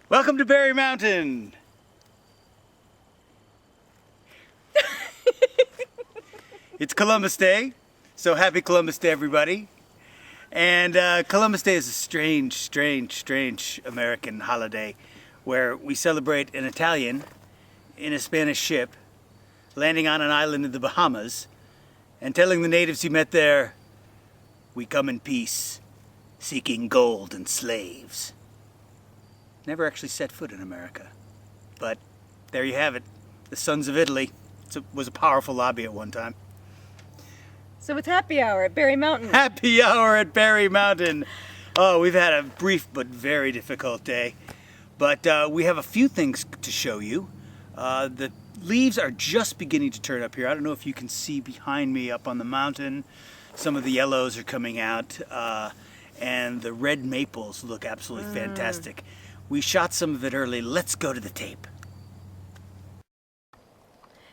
Welcome to Berry Mountain. It's Columbus Day, so happy Columbus Day, everybody. And Columbus Day is a strange American holiday where we celebrate an Italian in a Spanish ship landing on an island in the Bahamas and telling the natives he met there, "We come in peace, seeking gold and slaves." Never actually set foot in America, but there you have it. The Sons of Italy. It was a powerful lobby at one time. So it's happy hour at Berry Mountain. Happy hour at Berry Mountain. Oh, we've had a brief but very difficult day. But we have a few things to show you. The leaves are just beginning to turn up here. I don't know if you can see behind me up on the mountain. Some of the yellows are coming out. And the red maples look absolutely fantastic. We shot some of it early. Let's go to the tape.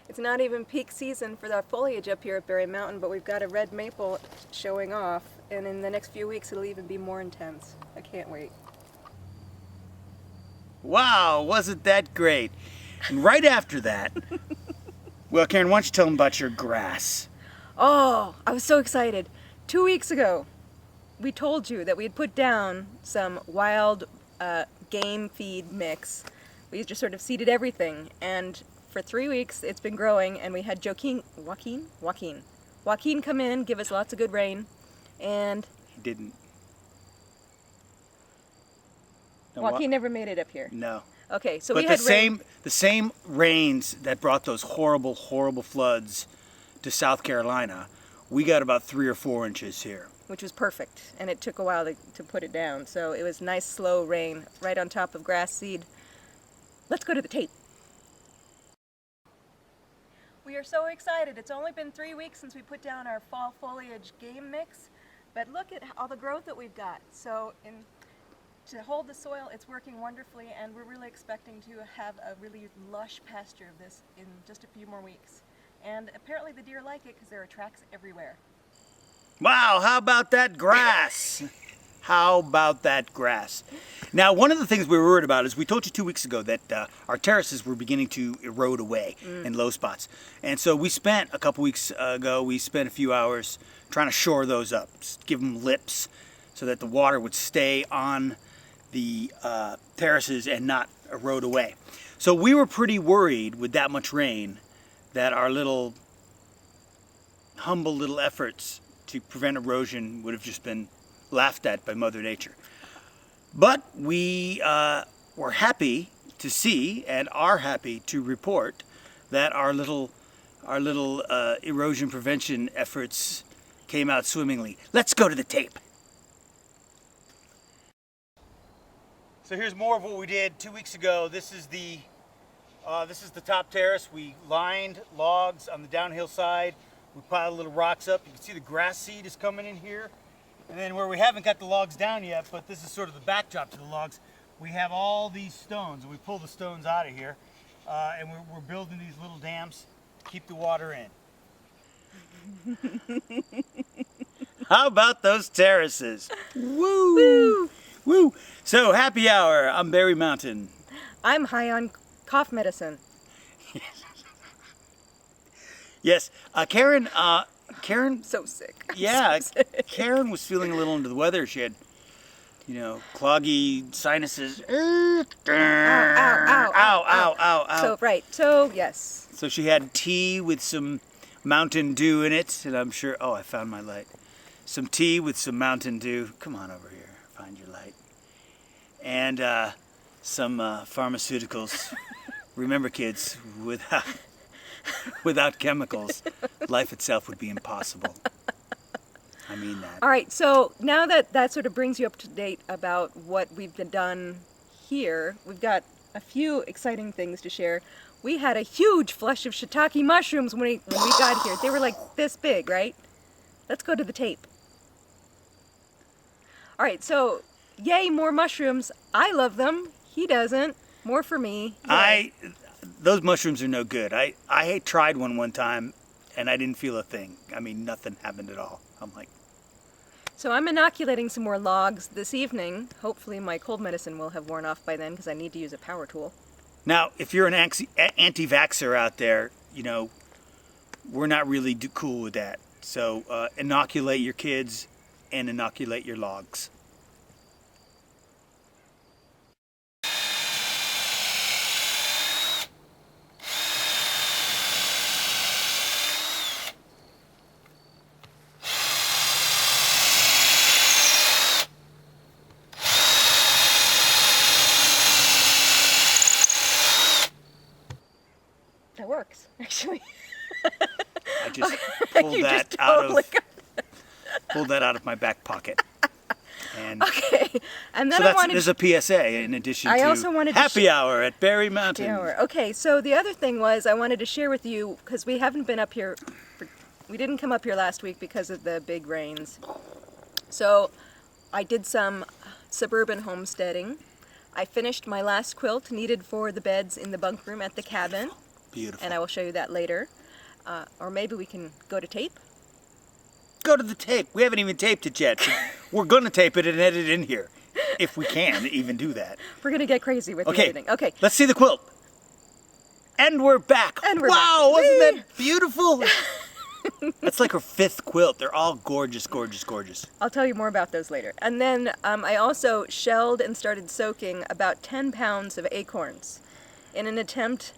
It's not even peak season for that foliage up here at Berry Mountain, but we've got a red maple showing off, and in the next few weeks it'll even be more intense. I can't wait. Wow, wasn't that great? And right after that, well, Karen, why don't you tell them about your grass? Oh, I was so excited. 2 weeks ago, we told you that we had put down some wild game feed mix. We just sort of seeded everything, and for 3 weeks it's been growing, and we had Joaquin come in, give us lots of good rain, and He didn't. No, Joaquin never made it up here. No. Okay, so But we had rain. the same rains that brought those horrible floods to South Carolina, we got about 3 or 4 inches here. Which was perfect, and it took a while to put it down. So it was nice, slow rain right on top of grass seed. Let's go to the tape. We are so excited. It's only been 3 weeks since we put down our fall foliage game mix, but look at all the growth that we've got. So to hold the soil, it's working wonderfully, and we're really expecting to have a really lush pasture of this in just a few more weeks. And apparently the deer like it because there are tracks everywhere. Wow, how about that grass? How about that grass? Now, one of the things we were worried about is we told you 2 weeks ago that our terraces were beginning to erode away in low spots. And so we spent, a couple weeks ago, we spent a few hours trying to shore those up, just give them lips so that the water would stay on the terraces and not erode away. So we were pretty worried with that much rain that our humble little efforts to prevent erosion would have just been laughed at by Mother Nature. But we were happy to see and are happy to report that our little erosion prevention efforts came out swimmingly. Let's go to the tape. So here's more of what we did 2 weeks ago. This is the top terrace. We lined logs on the downhill side. We piled little rocks up. You can see the grass seed is coming in here. And then where we haven't got the logs down yet, but this is sort of the backdrop to the logs, we have all these stones. And we pull the stones out of here. And we're building these little dams to keep the water in. How about those terraces? Woo! Woo! Woo! So, happy hour. I'm Berry Mountain. I'm high on cough medicine. Yes, Karen, So sick. I'm yeah, so sick. Karen was feeling a little under the weather. She had, cloggy sinuses. Ow, ow, ow. So, right. So, yes. So she had tea with some Mountain Dew in it, and I'm sure, I found my light. Some tea with some Mountain Dew. Come on over here, find your light. And some pharmaceuticals. Remember, kids, without chemicals, life itself would be impossible. I mean that. All right, so now that sort of brings you up to date about what we've done here, we've got a few exciting things to share. We had a huge flush of shiitake mushrooms when we got here. They were like this big, right? Let's go to the tape. All right, so yay, more mushrooms. I love them. He doesn't. More for me. Yay. Those mushrooms are no good. I tried one time and I didn't feel a thing. I mean, nothing happened at all. I'm like, So I'm inoculating some more logs this evening. Hopefully my cold medicine will have worn off by then because I need to use a power tool. Now, if you're an anti-vaxxer out there, you know, we're not really cool with that. So inoculate your kids and inoculate your logs. That works, actually. I just pulled You that just out totally of pulled that out of my back pocket. And Okay, and then so I wanted there's a PSA in addition I to also wanted to happy hour at Berry Mountain. hour. Okay, so the other thing was I wanted to share with you because we haven't been up here. We didn't come up here last week because of the big rains. So I did some suburban homesteading. I finished my last quilt needed for the beds in the bunk room at the cabin, Beautiful. and I will show you that later. Or maybe we can go to tape. Go to the tape. We haven't even taped it yet. We're going to tape it and edit it in here. If we can even do that. We're going to get crazy with the Okay. editing. Okay. Let's see the quilt. And we're back. And we're wow, back. wasn't Whee! that beautiful? That's like her 5th quilt. They're all gorgeous, gorgeous, gorgeous. I'll tell you more about those later. And then I also shelled and started soaking about 10 pounds of acorns in an attempt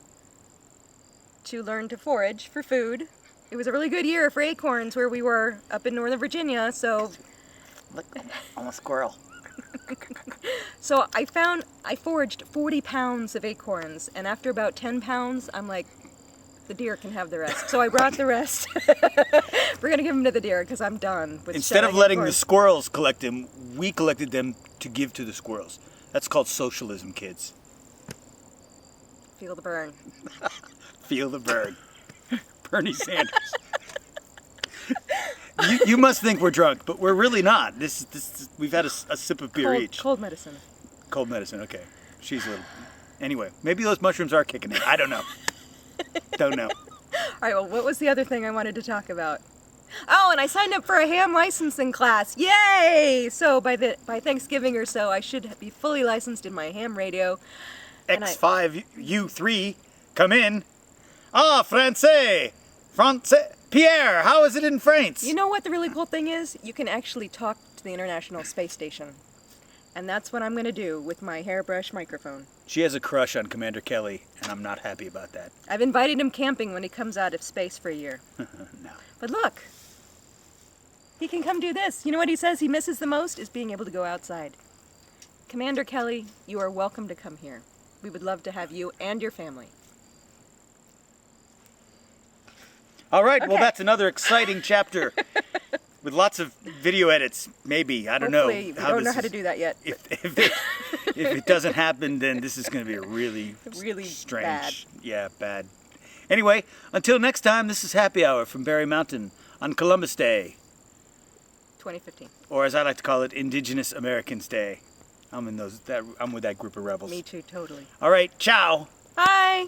to learn to forage for food. It was a really good year for acorns where we were up in Northern Virginia, so Look, I'm a squirrel. so I foraged 40 pounds of acorns, and after about 10 pounds, I'm like, the deer can have the rest. So I brought the rest. We're gonna give them to the deer because I'm done with Instead of shelling letting the acorns. squirrels collect them, we collected them to give to the squirrels. That's called socialism, kids. Feel the burn. Feel the burn. Bernie Sanders. you must think we're drunk, but we're really not. We've had a sip of beer each. Cold medicine. Cold medicine, okay. She's a little... Anyway, maybe those mushrooms are kicking in. I don't know. Don't know. All right, well, what was the other thing I wanted to talk about? Oh, and I signed up for a ham licensing class. Yay! So by Thanksgiving or so, I should be fully licensed in my ham radio. And X5, U3, come in. Ah, Francais! Pierre, how is it in France? You know what the really cool thing is? You can actually talk to the International Space Station. And that's what I'm going to do with my hairbrush microphone. She has a crush on Commander Kelly, and I'm not happy about that. I've invited him camping when he comes out of space for a year. No. But look, he can come do this. You know what he says he misses the most is being able to go outside. Commander Kelly, you are welcome to come here. We would love to have you and your family. All right, well, Okay. that's another exciting chapter with lots of video edits, maybe. I don't Hopefully, know. we don't know how to do that yet. If it doesn't happen, then this is going to be a really, Really strange. bad. Yeah, bad. Anyway, until next time, this is Happy Hour from Berry Mountain on Columbus Day, 2015. or as I like to call it, Indigenous Americans Day. I'm with that group of rebels. Me too, totally. All right, ciao. Bye!